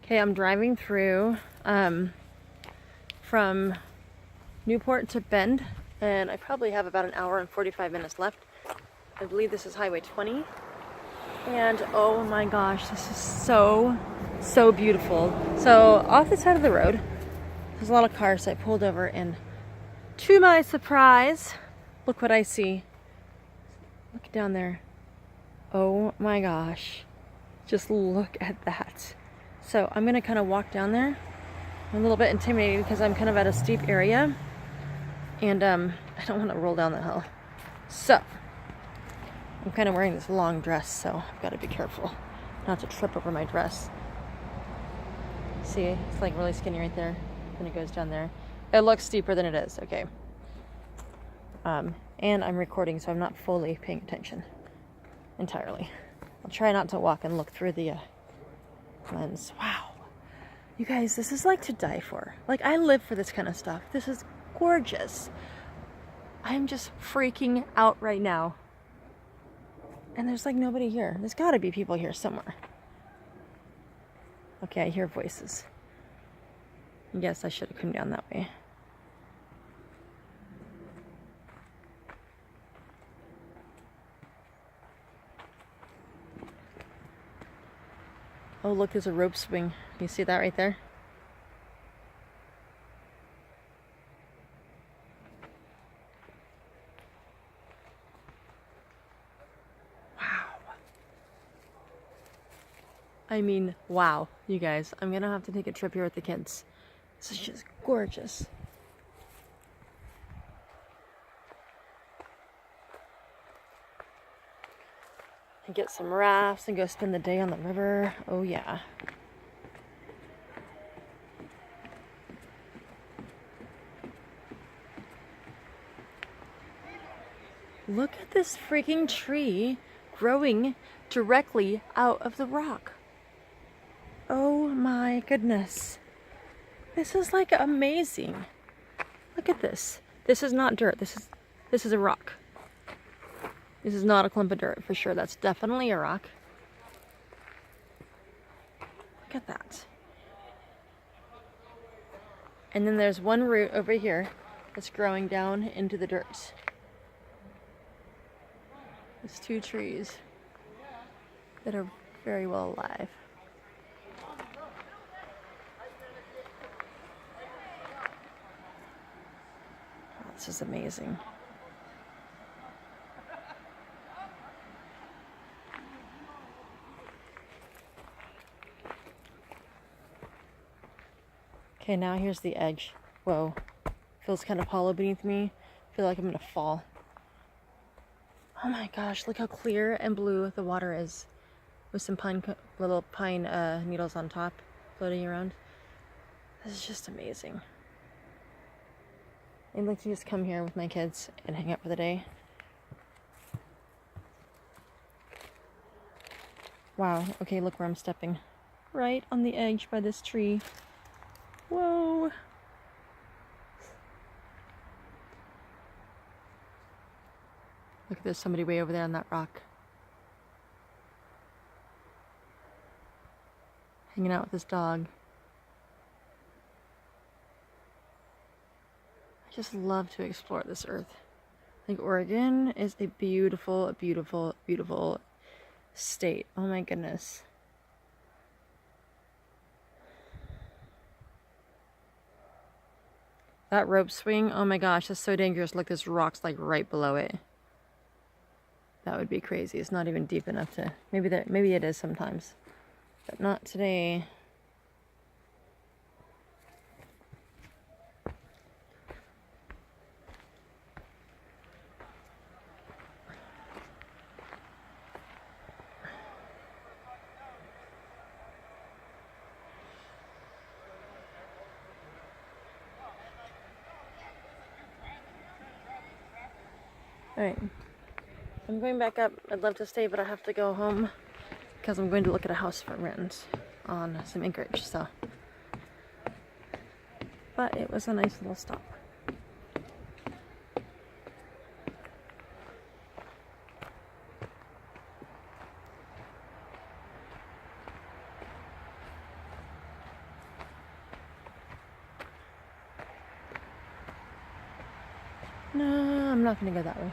Okay, I'm driving through from Newport to Bend, and I probably have about an hour and 45 minutes left. I believe this is Highway 20, and oh my gosh, this is so beautiful. So off the side of the road, there's a lot of cars, so I pulled over, and to my surprise, look what I see. Look down there. Oh my gosh, just look at that. So I'm gonna kind of walk down there. I'm a little bit intimidated because I'm kind of at a steep area, and I don't want to roll down the hill. So I'm kind of wearing this long dress, so I've got to be careful not to trip over my dress. See, it's like really skinny right there, and it goes down there. It looks steeper than it is. Okay. And I'm recording, so I'm not fully paying attention entirely. I'll try not to walk and look through the lens. Wow. You guys, this is like to die for. Like, I live for this kind of stuff. This is gorgeous. I'm just freaking out right now. And there's like nobody here. There's got to be people here somewhere. Okay, I hear voices. Yes, I should have come down that way. Oh, look, there's a rope swing. You see that right there? I mean, wow, you guys. I'm gonna have to take a trip here with the kids. This is just gorgeous. And get some rafts and go spend the day on the river. Oh yeah. Look at this freaking tree growing directly out of the rock. Oh my goodness. This is like amazing. Look at this. This is not dirt. This is a rock. This is not a clump of dirt for sure. That's definitely a rock. Look at that. And then there's one root over here that's growing down into the dirt. There's two trees that are very well alive. This is amazing. Okay, now here's the edge. Whoa. Feels kind of hollow beneath me. I feel like I'm gonna fall. Oh my gosh, look how clear and blue the water is. With some little pine needles on top floating around. This is just amazing. I'd like to just come here with my kids and hang out for the day. Wow, okay, look where I'm stepping. Right on the edge by this tree. Whoa. Look, there's somebody way over there on that rock. Hanging out with his dog. I just love to explore this earth. I think Oregon is a beautiful, beautiful, beautiful state. Oh my goodness. That rope swing, oh my gosh, that's so dangerous. Look, there's rocks like right below it. That would be crazy. It's not even deep enough to, maybe it is sometimes, but not today. Alright, I'm going back up. I'd love to stay, but I have to go home because I'm going to look at a house for rent on some acreage, so. But it was a nice little stop. No, I'm not gonna go that way.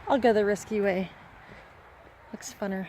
I'll go the risky way. Looks funner.